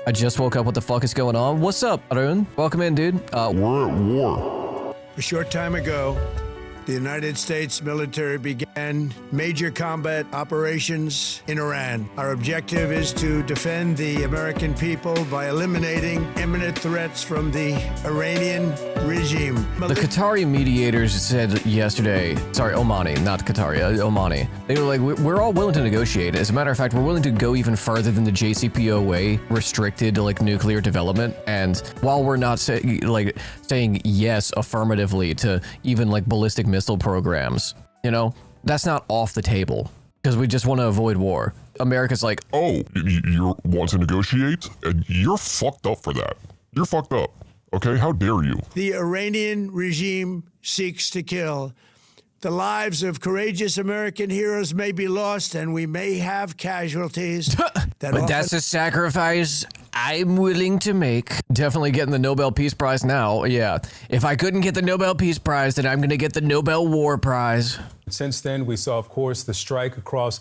I just woke up. What the fuck is going on? What's up, Arun? Welcome in, dude. We're at war. A short time ago, the United States military began major combat operations in Iran. Our objective is to defend the American people by eliminating imminent threats from the Iranian regime. The Qatari mediators said yesterday, sorry, Omani, not Qatari, Omani. They were like, we're all willing to negotiate. As a matter of fact, we're willing to go even further than the JCPOA restricted to like nuclear development. And while we're not saying yes affirmatively to even like ballistic missile programs, you know, that's not off the table because we just want to avoid war. America's like, oh, you want to negotiate? And you're fucked up for that. You're fucked up. Okay, how dare you? The Iranian regime seeks to kill. The lives of courageous American heroes may be lost and we may have casualties. But that's a sacrifice I'm willing to make. Definitely getting the Nobel Peace Prize now. Yeah. If I couldn't get the Nobel Peace Prize, then I'm going to get the Nobel War Prize. Since then, we saw, of course, the strike across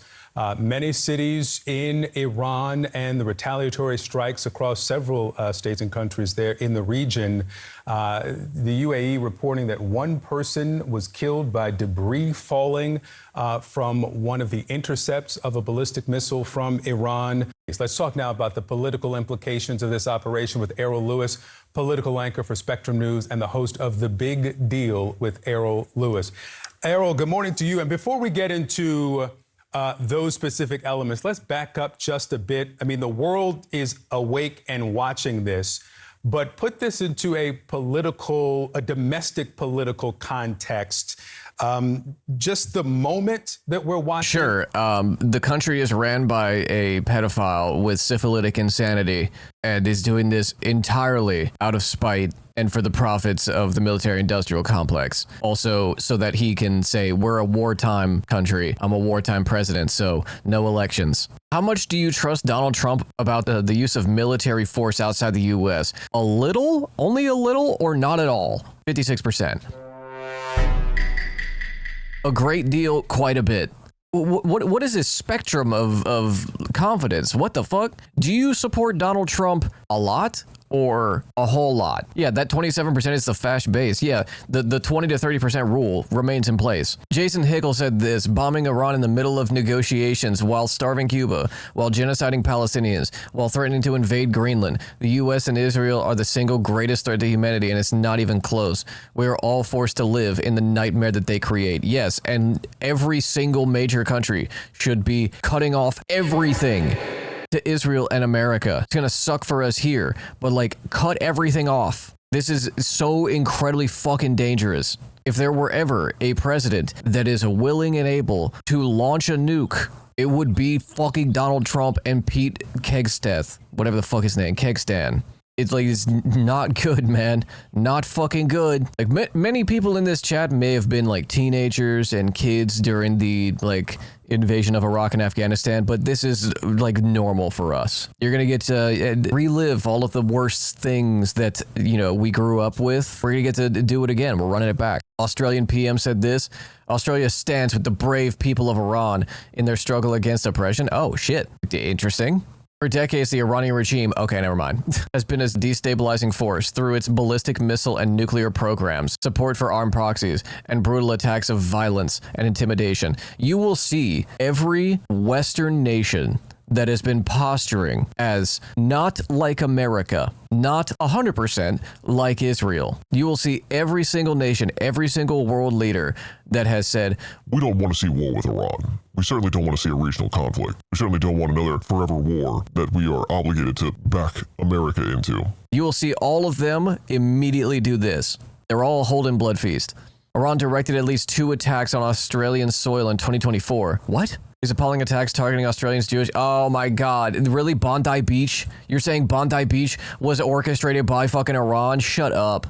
many cities in Iran and the retaliatory strikes across several states and countries there in the region. The UAE reporting that one person was killed by debris falling from one of the intercepts of a ballistic missile from Iran. Let's talk now about the political implications of this operation with Errol Lewis, political anchor for Spectrum News and the host of The Big Deal with Errol Lewis. Errol, good morning to you. And before we get into those specific elements, let's back up just a bit. I mean, the world is awake and watching this, but put this into a domestic political context. Just the moment that we're watching. Sure. The country is ran by a pedophile with syphilitic insanity and is doing this entirely out of spite and for the profits of the military-industrial complex. Also, so that he can say, we're a wartime country. I'm a wartime president, so no elections. How much do you trust Donald Trump about the use of military force outside the U.S.? A little? Only a little? Or not at all? 56%. A great deal, quite a bit. What is this spectrum of confidence? What the fuck? Do you support Donald Trump a lot or a whole lot? Yeah, that 27% is the fash base. Yeah, the 20 to 30% rule remains in place. Jason Hickel said this, bombing Iran in the middle of negotiations while starving Cuba, while genociding Palestinians, while threatening to invade Greenland. The U.S. and Israel are the single greatest threat to humanity, and it's not even close. We are all forced to live in the nightmare that they create. Yes, and every single major country should be cutting off everything to Israel and America. It's gonna suck for us here, but like cut everything off. This is so incredibly fucking dangerous. If there were ever a president that is willing and able to launch a nuke, it would be fucking Donald Trump and Pete Kegsteth, whatever the fuck his name, Kegstan. It's like, it's not good, man. Not fucking good. Like many people in this chat may have been like teenagers and kids during the like invasion of Iraq and Afghanistan, but this is like normal for us. You're gonna get to relive all of the worst things that, you know, we grew up with. We're gonna get to do it again. We're running it back. Australian PM said this: Australia stands with the brave people of Iran in their struggle against oppression. Oh shit, interesting. For decades, the Iranian regime, okay, never mind, has been a destabilizing force through its ballistic missile and nuclear programs, support for armed proxies, and brutal attacks of violence and intimidation. You will see every Western nation that has been posturing as not like America, not 100% like Israel. You will see every single nation, every single world leader that has said, we don't want to see war with Iran. We certainly don't want to see a regional conflict. We certainly don't want another forever war that we are obligated to back America into. You will see all of them immediately do this. They're all holding blood feast. Iran directed at least 2 attacks on Australian soil in 2024. What? These appalling attacks targeting Australians, Jewish. Oh my God. Really? Bondi Beach? You're saying Bondi Beach was orchestrated by fucking Iran? Shut up.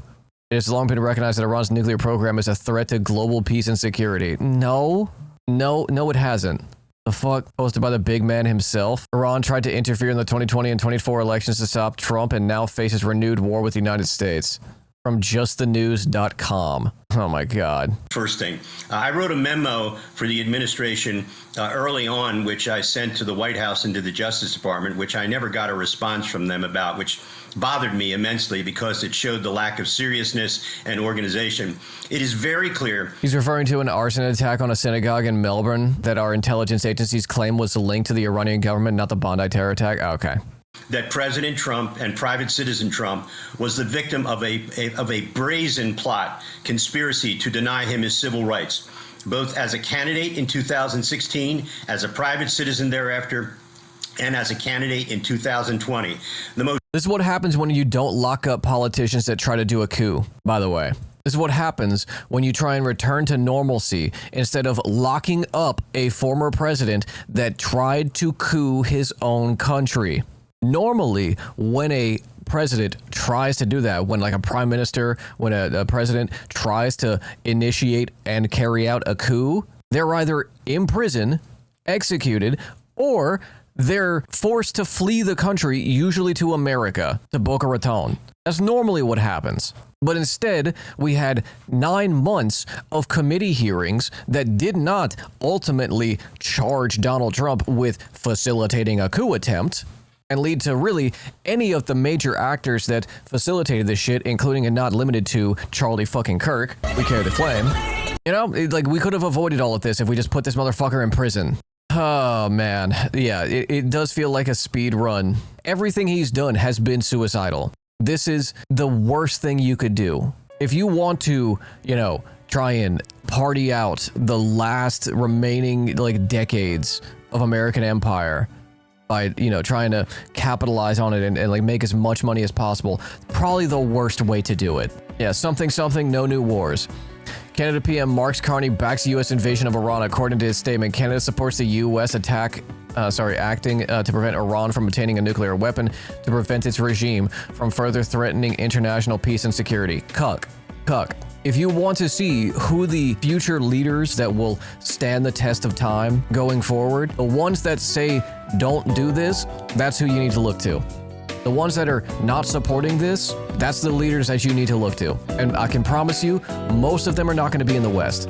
It has long been recognized that Iran's nuclear program is a threat to global peace and security. No, it hasn't. The fuck? Posted by the big man himself. Iran tried to interfere in the 2020 and 24 elections to stop Trump and now faces renewed war with the United States. from justthenews.com. Oh my God. First thing, I wrote a memo for the administration early on, which I sent to the White House and to the Justice Department, which I never got a response from them about, which bothered me immensely because it showed the lack of seriousness and organization. It is very clear. He's referring to an arson attack on a synagogue in Melbourne that our intelligence agencies claim was linked to the Iranian government, not the Bondi terror attack. Okay. That President Trump and private citizen Trump was the victim of a brazen plot conspiracy to deny him his civil rights, both as a candidate in 2016, as a private citizen thereafter, and as a candidate in 2020. This is what happens when you don't lock up politicians that try to do a coup, by the way. This is what happens when you try and return to normalcy instead of locking up a former president that tried to coup his own country. Normally, when a president tries to do that, when like a prime minister, when a president tries to initiate and carry out a coup, they're either in prison, executed, or they're forced to flee the country, usually to America, to Boca Raton. That's normally what happens. But instead, we had 9 months of committee hearings that did not ultimately charge Donald Trump with facilitating a coup attempt and lead to really any of the major actors that facilitated this shit, including and not limited to Charlie fucking Kirk. We carry the flame. You know, like we could have avoided all of this if we just put this motherfucker in prison. Oh man, yeah, it does feel like a speed run. Everything he's done has been suicidal. This is the worst thing you could do. If you want to, you know, try and party out the last remaining like decades of American empire by, you know, trying to capitalize on it and like make as much money as possible, probably the worst way to do it. Yeah, something, no new wars. Canada PM Mark Carney backs U.S. invasion of Iran. According to his statement, Canada supports the U.S. acting to prevent Iran from obtaining a nuclear weapon to prevent its regime from further threatening international peace and security. Cuck. If you want to see who the future leaders that will stand the test of time going forward, the ones that say don't do this, that's who you need to look to. The ones that are not supporting this, that's the leaders that you need to look to. And I can promise you, most of them are not going to be in the West.